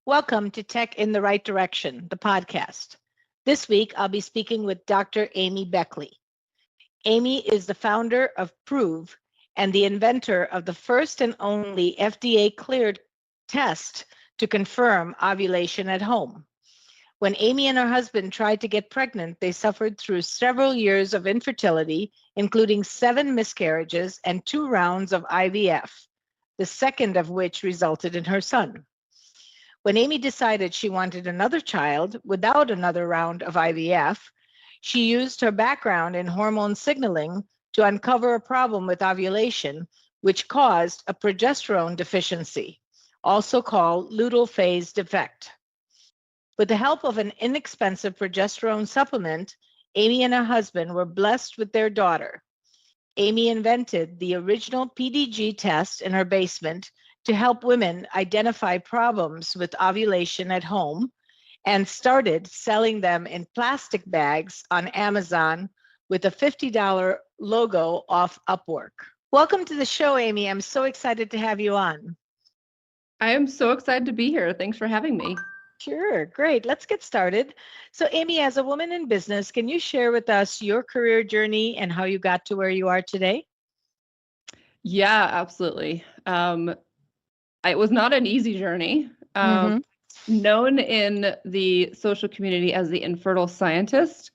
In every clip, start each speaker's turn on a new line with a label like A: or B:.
A: Welcome to Tech in the Right Direction, the podcast. This week, I'll be speaking with Dr. Amy Beckley. Amy is the founder of Proov and the inventor of the first and only FDA-cleared test to confirm ovulation at home. When Amy and her husband tried to get pregnant, they suffered through several years of infertility, including 7 miscarriages and 2 rounds of IVF, the second of which resulted in her son. When Amy decided she wanted another child without another round of IVF, she used her background in hormone signaling to uncover a problem with ovulation, which caused a progesterone deficiency, also called luteal phase defect. With the help of an inexpensive progesterone supplement, Amy and her husband were blessed with their daughter. Amy invented the original PDG test in her basement to help women identify problems with ovulation at home and started selling them in plastic bags on Amazon with a $50 logo off Upwork. Welcome to the show, Amy. I'm so excited to have you on.
B: I am so excited to be here. Thanks for having me.
A: Sure, great. Let's get started. So, Amy, as a woman in business, can you share with us your career journey and how you got to where you are today?
B: Yeah, absolutely. It was not an easy journey. Known in the social community as the infertile scientist,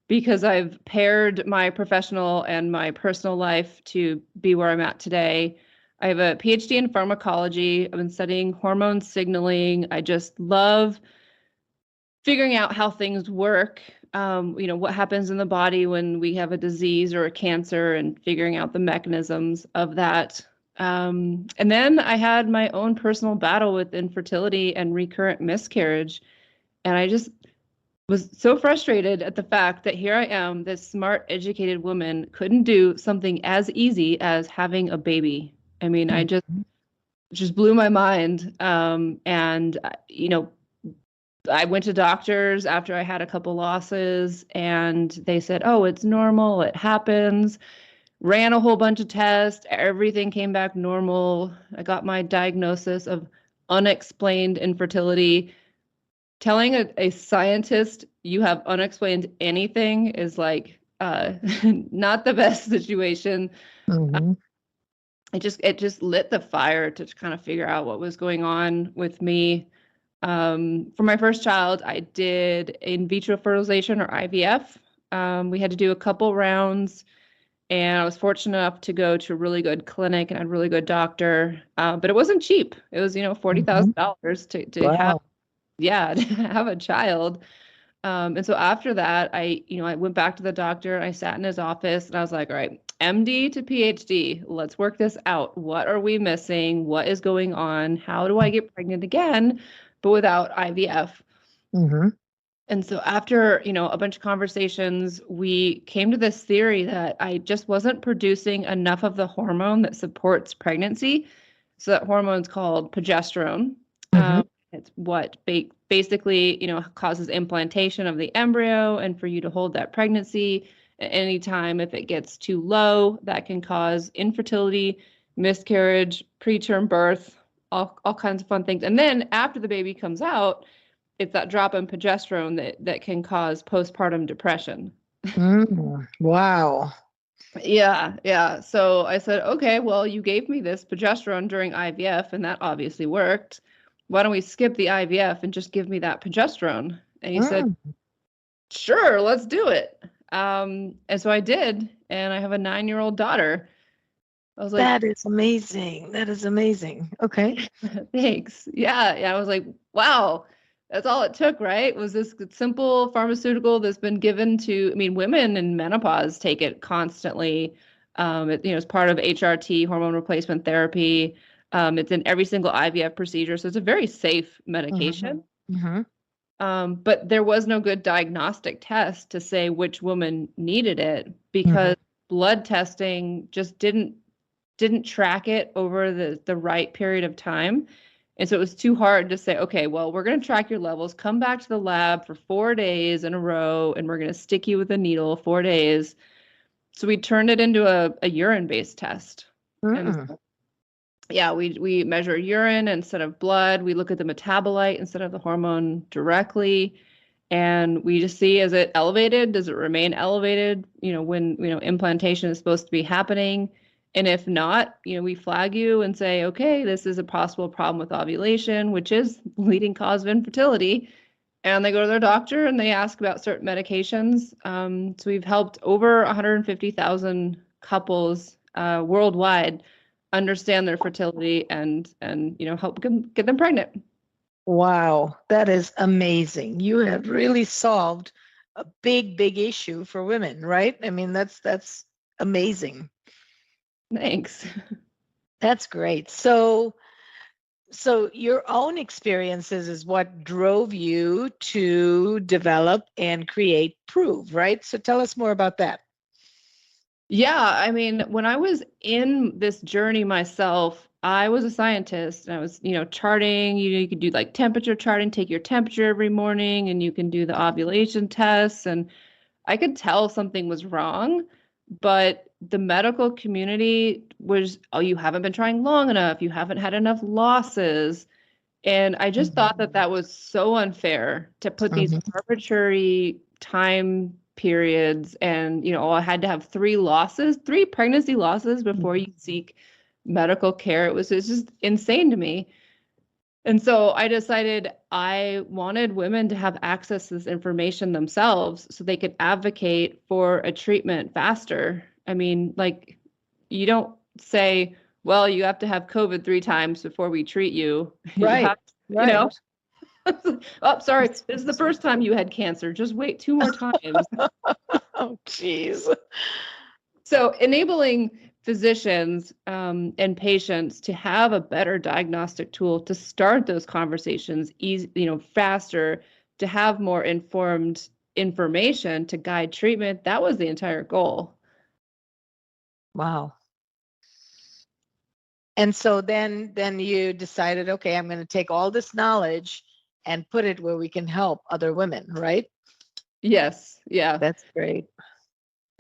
B: because I've paired my professional and my personal life to be where I'm at today. I have a PhD in pharmacology. I've been studying hormone signaling. I just love figuring out how things work. What happens in the body when we have a disease or a cancer, and figuring out the mechanisms of that. And then I had my own personal battle with infertility and recurrent miscarriage. And I just was so frustrated at the fact that here I am, this smart, educated woman, couldn't do something as easy as having a baby. I mean, I just blew my mind. I went to doctors after I had a couple losses, and they said, oh, it's normal, it happens. Ran a whole bunch of tests, everything came back normal. I got my diagnosis of unexplained infertility. Telling a scientist you have unexplained anything is like not the best situation. It just lit the fire to kind of figure out what was going on with me. For my first child, I did in vitro fertilization, or IVF. We had to do a couple rounds, and I was fortunate enough to go to a really good clinic and a really good doctor. But it wasn't cheap. It was, $40,000 to
A: Wow.
B: have a child. And so after that, I went back to the doctor, and I sat in his office, and I was like, all right, MD to PhD, let's work this out. What are we missing? What is going on? How do I get pregnant again, but without IVF? And so after, a bunch of conversations, we came to this theory that I just wasn't producing enough of the hormone that supports pregnancy. So that hormone's called progesterone. It's what basically, causes implantation of the embryo and for you to hold that pregnancy. At any time, if it gets too low, that can cause infertility, miscarriage, preterm birth, all kinds of fun things. And then after the baby comes out, it's that drop in progesterone that can cause postpartum depression.
A: Wow.
B: Yeah. So I said, okay, well, you gave me this progesterone during IVF, and that obviously worked. Why don't we skip the IVF and just give me that progesterone? And he said, sure, let's do it. And so I did, and I have a 9-year-old daughter. I was like,
A: that is amazing. That is amazing. Okay.
B: Thanks. Yeah. I was like, wow. That's all it took, right? Was this simple pharmaceutical that's been given to, women in menopause take it constantly. It's part of HRT, hormone replacement therapy. It's in every single IVF procedure. So it's a very safe medication. But there was no good diagnostic test to say which woman needed it, because blood testing just didn't track it over the right period of time. And so it was too hard to say, okay, well, we're going to track your levels, come back to the lab for 4 days in a row, and we're going to stick you with a needle 4 days. So we turned it into a urine-based test. And Yeah, we measure urine instead of blood. We look at the metabolite instead of the hormone directly. And we just see, is it elevated? Does it remain elevated, when, implantation is supposed to be happening? And if not, we flag you and say, okay, this is a possible problem with ovulation, which is the leading cause of infertility. And they go to their doctor and they ask about certain medications. So we've helped over 150,000 couples worldwide understand their fertility and help get them pregnant.
A: Wow, that is amazing. You have really solved a big, big issue for women, right? I mean, that's amazing.
B: Thanks.
A: That's great. So your own experiences is what drove you to develop and create Proov, right? So tell us more about that.
B: Yeah, I mean, when I was in this journey myself, I was a scientist and I was, charting. You could do like temperature charting, take your temperature every morning, and you can do the ovulation tests. And I could tell something was wrong, but the medical community was, oh, you haven't been trying long enough. You haven't had enough losses. And I just thought that that was so unfair to put these arbitrary time periods and, I had to have 3 pregnancy losses before you seek medical care. It's just insane to me. And so I decided I wanted women to have access to this information themselves so they could advocate for a treatment faster. I mean, like, you don't say, well, you have to have COVID 3 times before we treat you.
A: Right.
B: Oh, sorry. This is the first time you had cancer. Just wait 2 more times.
A: Oh, geez.
B: So enabling physicians and patients to have a better diagnostic tool to start those conversations easy, faster, to have more informed information to guide treatment. That was the entire goal.
A: Wow. And so then you decided, okay, I'm going to take all this knowledge and put it where we can help other women, right?
B: Yes. Yeah.
A: That's great.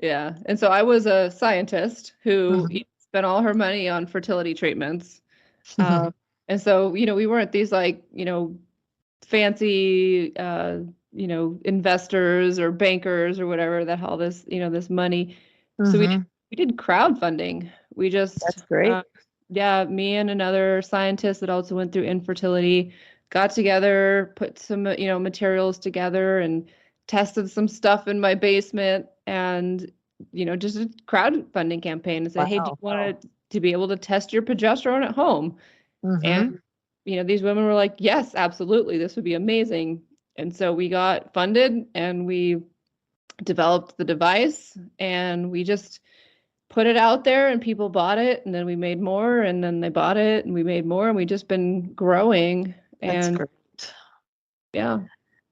B: Yeah. And so I was a scientist who spent all her money on fertility treatments. And so, we weren't these like, fancy, investors or bankers or whatever that had all this, this money. So we did crowdfunding. We just,
A: That's great.
B: Me and another scientist that also went through infertility got together, put some, materials together and tested some stuff in my basement and, just a crowdfunding campaign and said, hey, do you want to be able to test your progesterone at home? And, these women were like, yes, absolutely. This would be amazing. And so we got funded and we developed the device and we just put it out there and people bought it. And then we made more and then they bought it and we made more and we just been growing. And
A: That's great.
B: Yeah.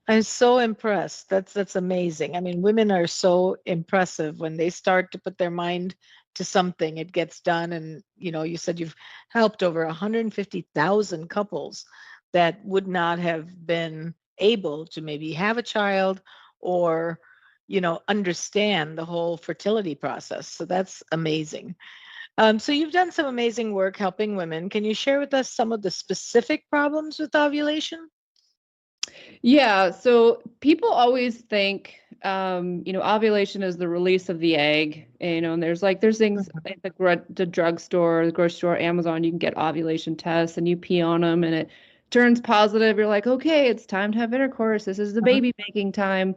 A: I'm so impressed. That's amazing. I mean, women are so impressive when they start to put their mind to something, it gets done. And, you said you've helped over 150,000 couples that would not have been able to maybe have a child or, understand the whole fertility process. So that's amazing. So you've done some amazing work helping women. Can you share with us some of the specific problems with ovulation?
B: Yeah, so people always think, ovulation is the release of the egg, and there's things like the drugstore, the grocery store, Amazon, you can get ovulation tests and you pee on them and it turns positive. You're like, okay, it's time to have intercourse. This is the baby making time.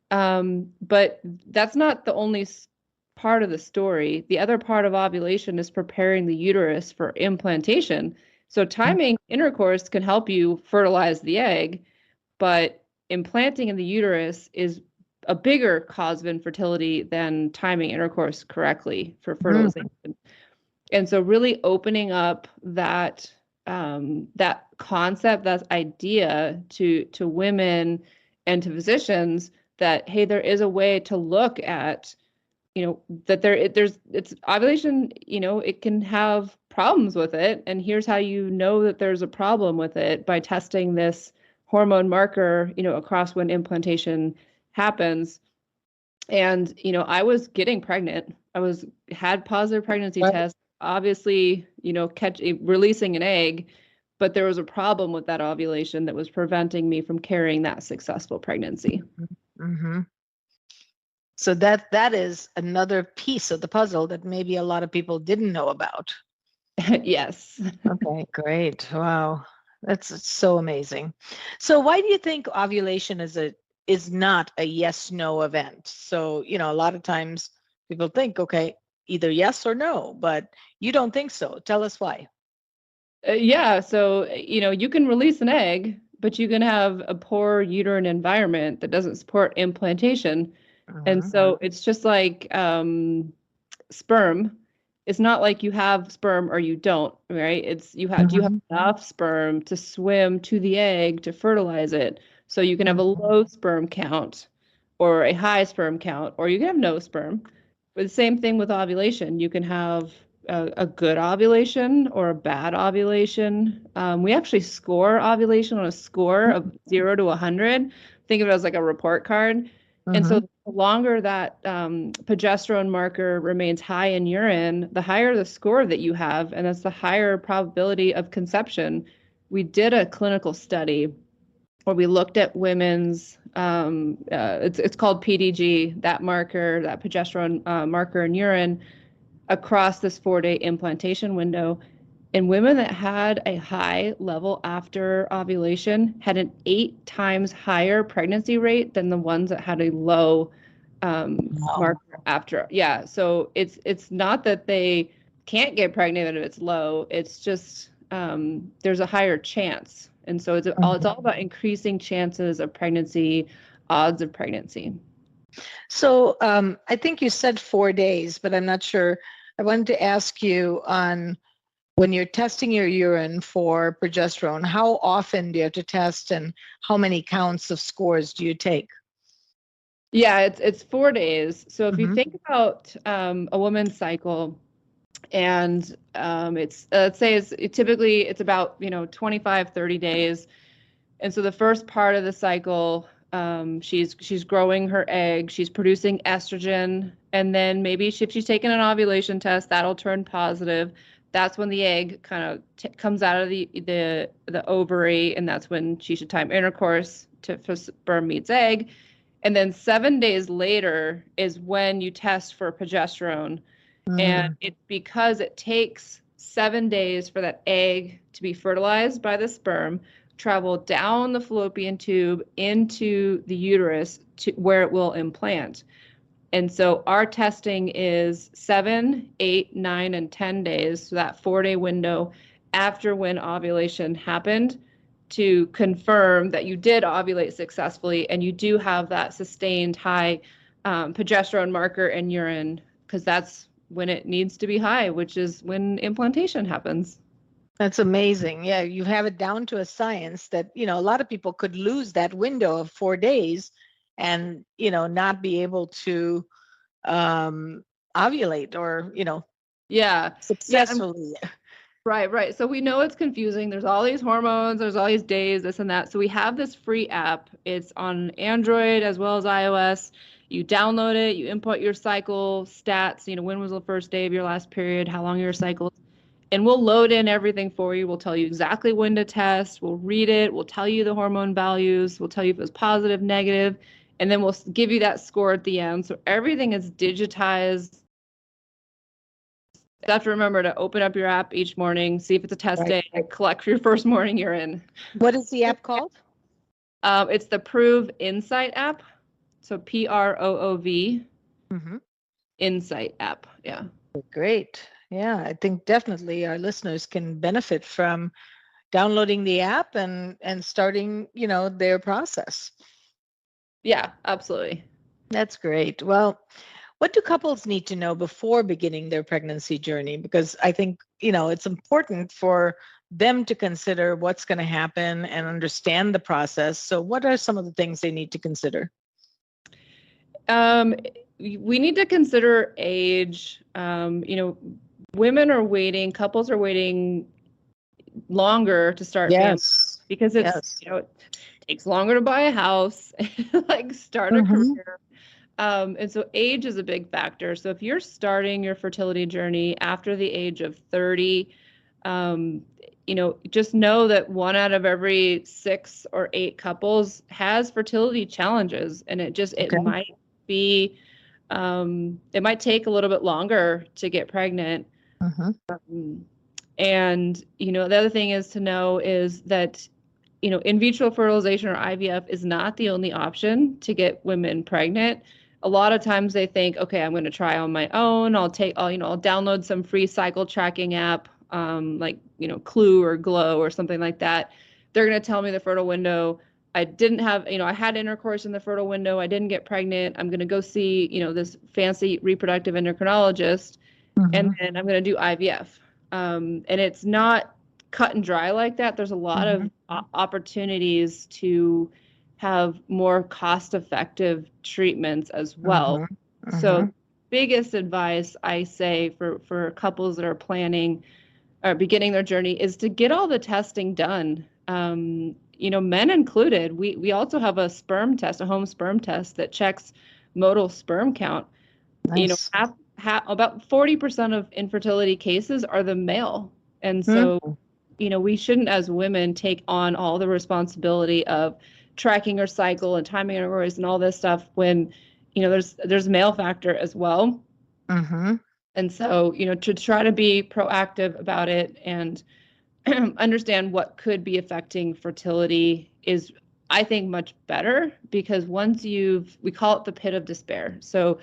B: But that's not the only part of the story. The other part of ovulation is preparing the uterus for implantation. So timing intercourse can help you fertilize the egg, but implanting in the uterus is a bigger cause of infertility than timing intercourse correctly for fertilization. And so really opening up that that concept, that idea to women and to physicians that, hey, there is a way to look at, that it's ovulation, it can have problems with it. And here's how you know that there's a problem with it by testing this hormone marker, across when implantation happens. And, I was getting pregnant. Had positive pregnancy tests. obviously, releasing an egg, but there was a problem with that ovulation that was preventing me from carrying that successful pregnancy.
A: Mm-hmm. So that is another piece of the puzzle that maybe a lot of people didn't know about.
B: Yes.
A: Okay, great. Wow. That's so amazing. So why do you think ovulation is not a yes/no event? So, a lot of times people think, okay, either yes or no, but you don't think so. Tell us why.
B: Yeah. So, you can release an egg, but you can have a poor uterine environment that doesn't support implantation. And so it's just like sperm. It's not like you have sperm or you don't, right? Do you have enough sperm to swim to the egg to fertilize it? So you can have a low sperm count or a high sperm count, or you can have no sperm. But the same thing with ovulation. You can have a good ovulation or a bad ovulation. We actually score ovulation on a score of 0 to 100. Think of it as like a report card. And so the longer that progesterone marker remains high in urine, the higher the score that you have, and that's the higher probability of conception. We did a clinical study where we looked at women's, it's called PDG, that marker, that progesterone marker in urine, across this 4-day implantation window. And women that had a high level after ovulation had an 8 times higher pregnancy rate than the ones that had a low marker after. Yeah. So it's not that they can't get pregnant if it's low. It's just there's a higher chance. And so it's all about increasing chances of pregnancy, odds of pregnancy.
A: So I think you said 4 days, but I'm not sure. I wanted to ask you on when you're testing your urine for progesterone, how often do you have to test and how many counts of scores do you take?
B: Yeah, it's 4 days. So if you think about a woman's cycle, and it's let's say it's about 25, 30 days. And so the first part of the cycle, she's growing her egg, she's producing estrogen, and then maybe if she's taken an ovulation test, that'll turn positive. That's when the egg kind of comes out of the ovary, and that's when she should time intercourse for sperm meets egg. And then 7 days later is when you test for progesterone. And it's because it takes 7 days for that egg to be fertilized by the sperm, travel down the fallopian tube into the uterus to where it will implant. And so our testing is 7, 8, 9, and 10 days, so that 4-day window after when ovulation happened, to confirm that you did ovulate successfully and you do have that sustained high progesterone marker in urine, because that's when it needs to be high, which is when implantation happens.
A: That's amazing. Yeah, you have it down to a science that, a lot of people could lose that window of 4 days and, not be able to ovulate or, successfully.
B: Yeah. Right. So we know it's confusing. There's all these hormones, there's all these days, this and that. So we have this free app. It's on Android as well as iOS. You download it, you input your cycle stats, when was the first day of your last period, how long your cycle, and we'll load in everything for you. We'll tell you exactly when to test. We'll read it. We'll tell you the hormone values. We'll tell you if it was positive, negative, and then we'll give you that score at the end. So everything is digitized. You have to remember to open up your app each morning, see if it's a test day, collect your first morning urine.
A: What is the app called?
B: It's the Proov Insight app. So Proov Insight app. Yeah.
A: Great. Yeah, I think definitely our listeners can benefit from downloading the app and starting, their process.
B: Yeah, absolutely.
A: That's great. Well, what do couples need to know before beginning their pregnancy journey? Because I think, it's important for them to consider what's going to happen and understand the process. So what are some of the things they need to consider?
B: We need to consider age. Women are waiting, couples are waiting longer to start families because it takes longer to buy a house, like start a career. And so age is a big factor. So if you're starting your fertility journey after the age of 30, just know that 1 out of every 6 or 8 couples has fertility challenges, and it might be, it might take a little bit longer to get pregnant. And, the other thing is to know is that, in vitro fertilization or IVF is not the only option to get women pregnant. A lot of times they think, okay, I'm going to try on my own. I'll download some free cycle tracking app, like, Clue or Glow or something like that. They're going to tell me the fertile window. I didn't have, I had intercourse in the fertile window. I didn't get pregnant. I'm going to go see, this fancy reproductive endocrinologist, and then I'm going to do IVF. And it's not cut and dry like that. There's a lot of opportunities to have more cost-effective treatments as well. So biggest advice I say for couples that are planning or beginning their journey is to get all the testing done. Men included. We also have a sperm test, a home sperm test that checks motile sperm count.
A: Nice.
B: About 40% of infertility cases are the male. And so, we shouldn't, as women, take on all the responsibility of tracking our cycle and timing our intercourse and all this stuff when, there's male factor as well. And so, to try to be proactive about it and understand what could be affecting fertility is, I think, much better, because once we call it the pit of despair. So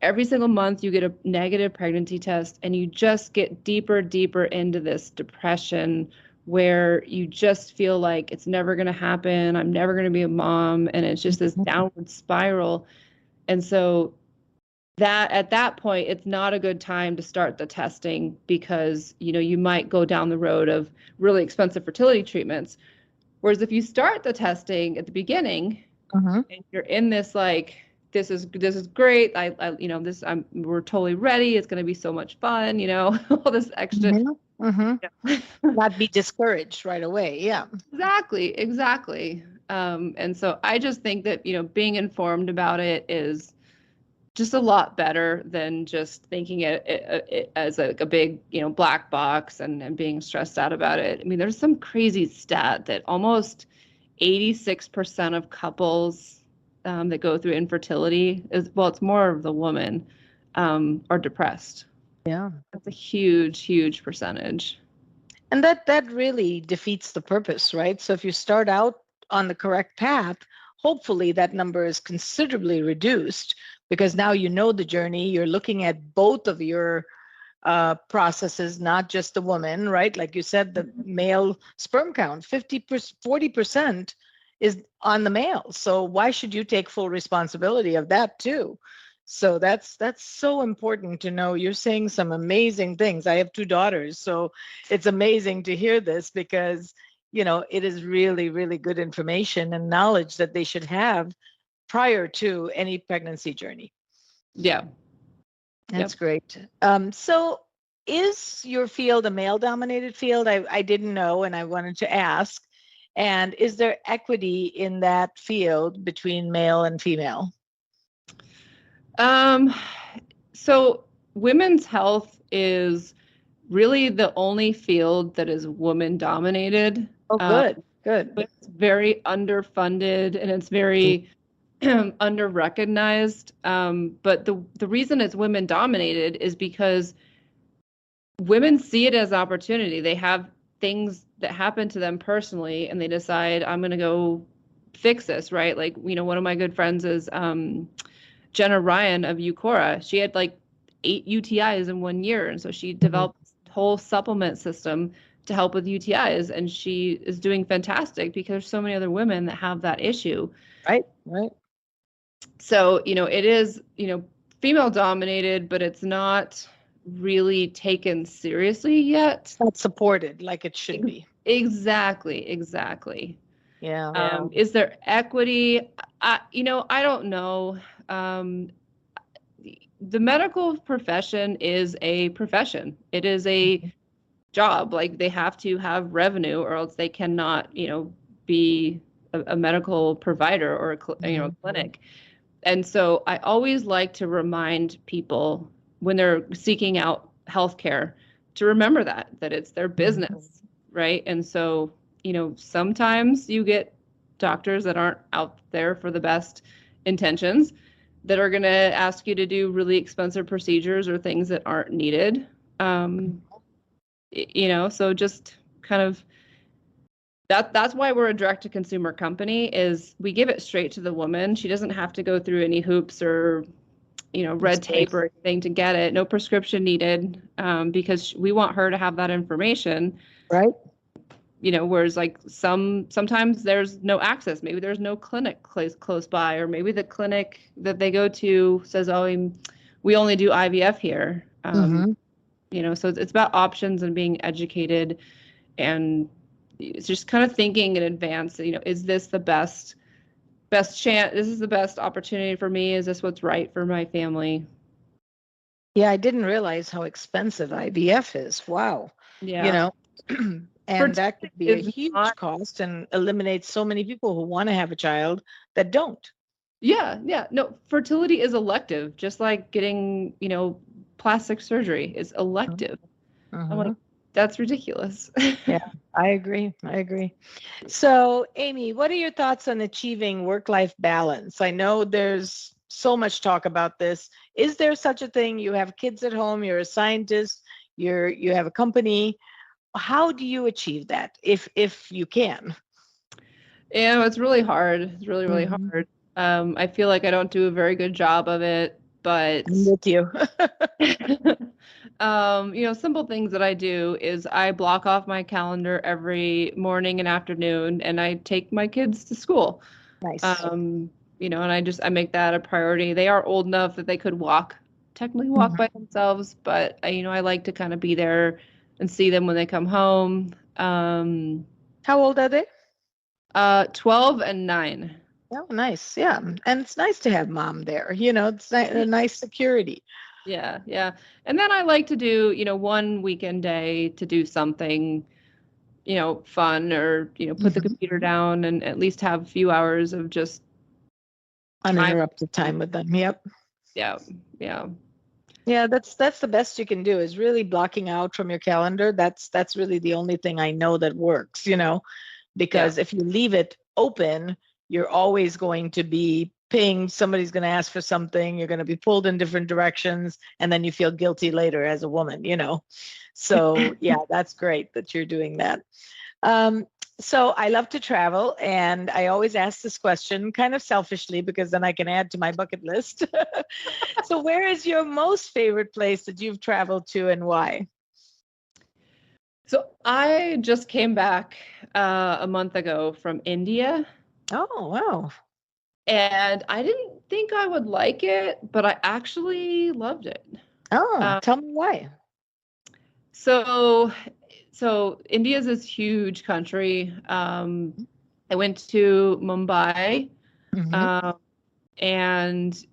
B: every single month you get a negative pregnancy test and you just get deeper into this depression where you just feel like it's never going to happen. I'm never going to be a mom. And it's just this downward spiral. And so at that point, it's not a good time to start the testing, because, you might go down the road of really expensive fertility treatments. Whereas if you start the testing at the beginning and you're in this, like, this is great. We're totally ready. It's going to be so much fun. All this extra.
A: Not be discouraged right away. Yeah.
B: Exactly. And so I just think that, being informed about it is just a lot better than just thinking it as a big, black box and being stressed out about it. I mean, there's some crazy stat that almost 86% of couples that go through infertility it's more of the woman, are depressed.
A: Yeah.
B: That's a huge percentage.
A: And that really defeats the purpose, right? So if you start out on the correct path, hopefully that number is considerably reduced, because now you know the journey. You're looking at both of your processes, not just the woman, right? Like you said, the male sperm count, 40% is on the male. So why should you take full responsibility of that too? So that's so important to know. You're saying some amazing things. I have 2 daughters, so it's amazing to hear this, because, it is really, really good information and knowledge that they should have prior to any pregnancy journey.
B: Yeah.
A: That's great. So is your field a male-dominated field? I didn't know, and I wanted to ask. And is there equity in that field between male and female?
B: So women's health is really the only field that is woman-dominated.
A: Oh, good.
B: But it's very underfunded and it's very under-recognized. But the reason it's women-dominated is because women see it as opportunity. They have things that happen to them personally, and they decide, I'm going to go fix this, right? Like, one of my good friends is Jenna Ryan of Eucora. She had like 8 UTIs in 1 year. And so she developed a whole supplement system to help with UTIs. And she is doing fantastic because there's so many other women that have that issue.
A: Right.
B: So, it is, female dominated, but it's not really taken seriously yet.
A: It's not supported like it should be.
B: Exactly.
A: Yeah.
B: Is there equity? I don't know. The medical profession is a profession. It is a job. Like, they have to have revenue, or else they cannot, be a medical provider or a clinic. And so I always like to remind people when they're seeking out healthcare to remember that it's their business, right? And so, sometimes you get doctors that aren't out there for the best intentions that are going to ask you to do really expensive procedures or things that aren't needed. So just kind of that's why we're a direct to consumer company, is we give it straight to the woman. She doesn't have to go through any hoops or red tape or anything to get it. No prescription needed, because we want her to have that information.
A: Right.
B: Whereas like sometimes there's no access. Maybe there's no clinic close by, or maybe the clinic that they go to says, "Oh, we only do IVF here." So it's about options and being educated, and it's just kind of thinking in advance. Is this the best chance? This is the best opportunity for me. Is this what's right for my family?
A: Yeah, I didn't realize how expensive IVF is. Wow.
B: Yeah.
A: And that could be a huge cost and eliminate so many people who want to have a child that don't.
B: Yeah. No, fertility is elective, just like getting, plastic surgery is elective. I'm like, that's ridiculous.
A: Yeah, I agree. So, Amy, what are your thoughts on achieving work-life balance? I know there's so much talk about this. Is there such a thing? You have kids at home, you're a scientist, you have a company. How do you achieve that if you can?
B: Yeah, it's really hard. It's really, really hard. I feel like I don't do a very good job of it, but
A: I'm with you.
B: Simple things that I do is I block off my calendar every morning and afternoon, and I take my kids to school.
A: Nice.
B: And I make that a priority. They are old enough that they could technically walk by themselves, but I like to kind of be there and see them when they come home.
A: How old are they?
B: 12 and 9.
A: Oh, nice. Yeah. And it's nice to have mom there. It's a nice security.
B: Yeah. And then I like to do, one weekend day to do something, fun, or, put the computer down and at least have a few hours of just
A: uninterrupted time with them. Yep.
B: Yeah.
A: Yeah, that's the best you can do, is really blocking out from your calendar. That's really the only thing I know that works, because if you leave it open, you're always going to be pinged. Somebody's going to ask for something. You're going to be pulled in different directions, and then you feel guilty later as a woman, So yeah, that's great that you're doing that. So I love to travel, and I always ask this question kind of selfishly because then I can add to my bucket list. So where is your most favorite place that you've traveled to, and why?
B: So I just came back a month ago from India.
A: Oh, wow.
B: And I didn't think I would like it, but I actually loved it.
A: Oh, tell me why.
B: So India is this huge country. I went to Mumbai, and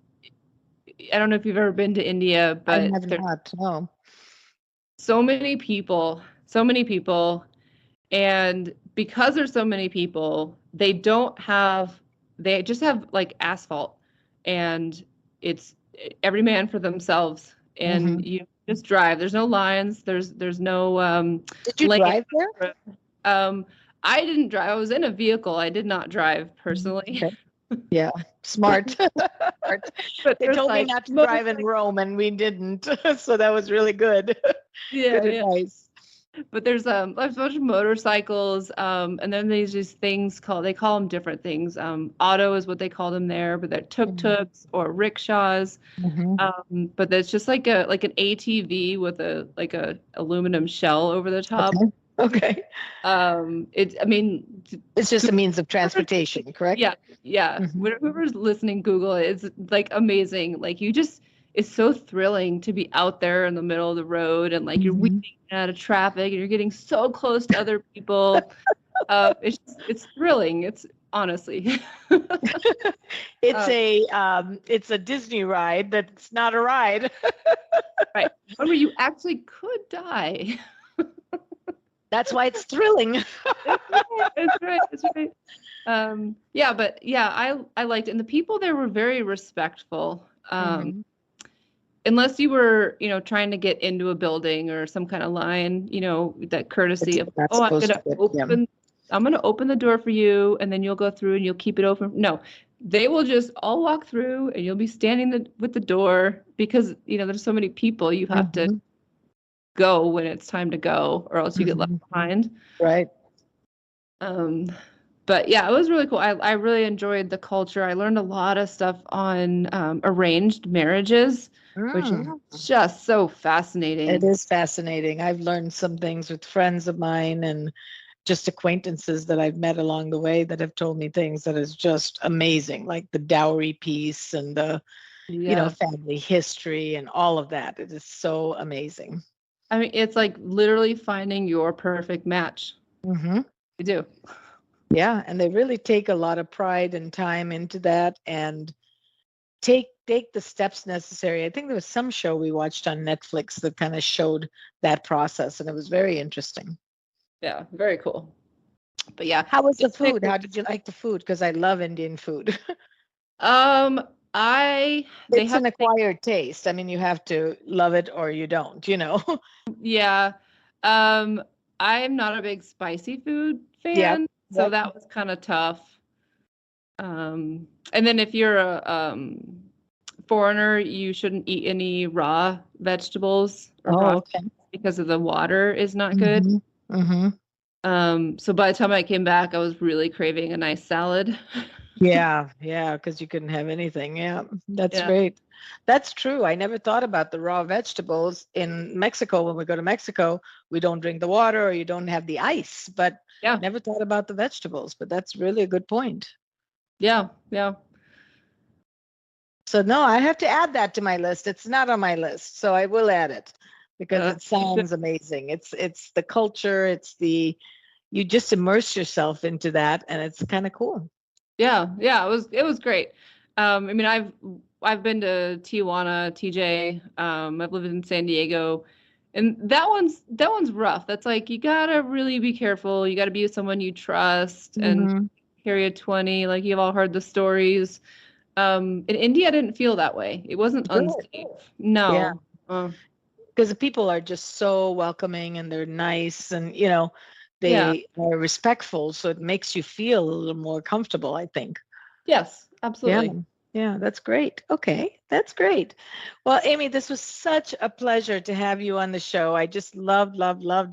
B: I don't know if you've ever been to India, but
A: I have not. No.
B: So many people, and because there's so many people, they just have like asphalt, and it's every man for themselves, and you just drive. There's no lines. There's no
A: Did you drive there?
B: I didn't drive. I was in a vehicle. I did not drive personally.
A: Okay. Yeah, smart. But they told me not to drive in Rome, and we didn't. So that was really good.
B: Yeah,
A: good advice.
B: But there's a bunch of motorcycles, and then there's these things they call them different things. Auto is what they call them there, but they're tuk-tuks or rickshaws. But there's just like an ATV with a aluminum shell over the top.
A: Okay. It's just a means of transportation, correct?
B: Yeah. Whoever's listening, Google it. It's like amazing. Like it's so thrilling to be out there in the middle of the road, and like you're weaving out of traffic and you're getting so close to other people. It's thrilling. It's honestly.
A: It's a Disney ride that's not a ride.
B: Right. Where you actually could die.
A: That's why it's thrilling.
B: That's right. That's right. Yeah, but yeah, I liked it. And the people there were very respectful.
A: Mhm.
B: Unless you were, trying to get into a building or some kind of line, that courtesy of,
A: Not
B: oh,
A: supposed to get, yeah.
B: I'm gonna open the door for you, and then you'll go through and you'll keep it open. No, they will just all walk through, and you'll be standing with the door because there's so many people. You have to
A: Mhm.
B: go when it's time to go, or else you get left
A: Mhm.
B: behind.
A: Right.
B: But yeah, it was really cool. I really enjoyed the culture. I learned a lot of stuff on arranged marriages, which is
A: Mm.
B: just so
A: It
B: fascinating.
A: is fascinating. I've learned some things with friends of mine and just acquaintances that I've met along the way that have told me things that is just amazing, like the dowry piece and the,
B: Yeah.
A: family history and all of that. It is so amazing.
B: I mean, it's like literally finding your perfect match.
A: Hmm.
B: You do.
A: Yeah, and they really take a lot of pride and time into that and take the steps necessary. I think there was some show we watched on Netflix that kind of showed that process, and it was very interesting.
B: Yeah, very cool. But yeah,
A: How was the
B: just pick.
A: food? How did you like the food? Because I love Indian food.
B: Um, they
A: It's
B: have
A: an acquired taste. I mean, you have to love it or you don't.
B: yeah. Um, I'm not a big spicy food
A: Yep.
B: fan, so
A: Yep.
B: that was kind of tough. And then if you're a foreigner, you shouldn't eat any raw vegetables or raw
A: Oh, okay.
B: because of the water is not good.
A: Mm-hmm. Mm-hmm.
B: So by the time I came back, I was really craving a nice salad.
A: Yeah, yeah, because you couldn't have anything. Yeah, that's
B: Yeah.
A: great. That's true. I never thought about the raw vegetables in Mexico. When we go to Mexico, we don't drink the water or you don't have the ice, but
B: Yeah.
A: never thought about the vegetables. But that's really a good point.
B: Yeah. Yeah.
A: So no, I have to add that to my list. It's not on my list, so I will add it because it
B: You should.
A: sounds amazing. It's the culture, you just immerse yourself into that and it's kind of cool.
B: Yeah. Yeah. It was great. I mean, I've been to Tijuana, TJ. I've lived in San Diego, and that one's rough. That's like you gotta really be careful. You gotta be with someone you trust and
A: Hmm.
B: carry a 20. Like you've all heard the stories. In India, I didn't feel that way. It wasn't
A: Good.
B: unsafe.
A: Yeah.
B: No.
A: Because the people are just so welcoming and they're nice and
B: Yeah.
A: they are respectful, so it makes you feel a little more comfortable, I think.
B: Yes,
A: Yeah.
B: absolutely.
A: Yeah, that's great. Okay, that's great. Well, Amy, this was such a pleasure to have you on the show. I just loved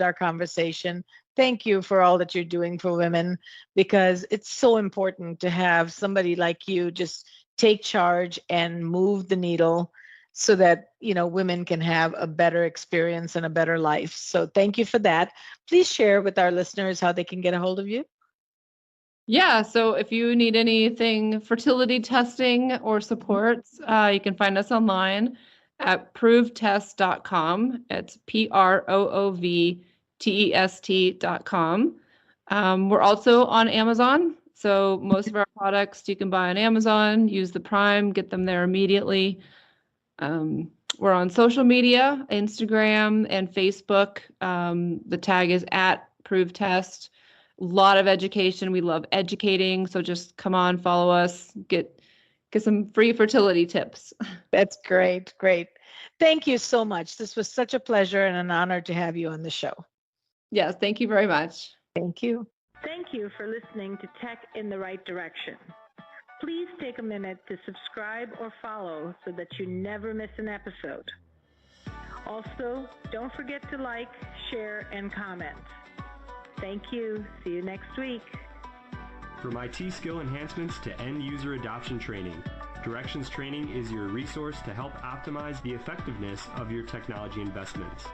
A: our conversation. Thank you for all that you're doing for women because it's so important to have somebody like you just take charge and move the needle so that, women can have a better experience and a better life. So thank you for that. Please share with our listeners how they can get a hold of you.
B: Yeah, so if you need anything fertility testing or support, you can find us online at proovtest.com. It's proovtest.com. We're also on Amazon. So most of our products you can buy on Amazon, use the Prime, get them there immediately. We're on social media, Instagram and Facebook. The tag is at ProveTest. A lot of education. We love educating. So just come on, follow us, get some free fertility tips.
A: That's great. Great. Thank you so much. This was such a pleasure and an honor to have you on the show.
B: Yes, thank you very much.
A: Thank you. Thank you for listening to Tech in the Right Direction. Please take a minute to subscribe or follow so that you never miss an episode. Also, don't forget to like, share, and comment. Thank you. See you next week.
C: From IT skill enhancements to end-user adoption training, Directions Training is your resource to help optimize the effectiveness of your technology investments.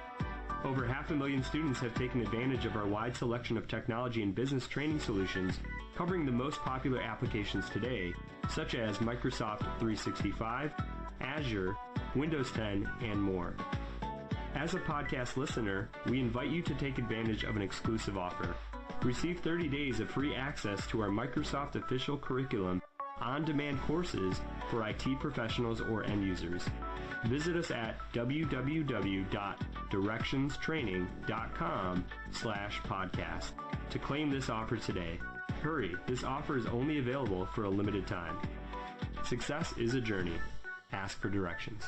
C: Over 500,000 students have taken advantage of our wide selection of technology and business training solutions covering the most popular applications today, such as Microsoft 365, Azure, Windows 10, and more. As a podcast listener, we invite you to take advantage of an exclusive offer. Receive 30 days of free access to our Microsoft official curriculum on-demand courses for IT professionals or end users. Visit us at www.directionstraining.com/podcast to claim this offer today. Hurry, this offer is only available for a limited time. Success is a journey. Ask for directions.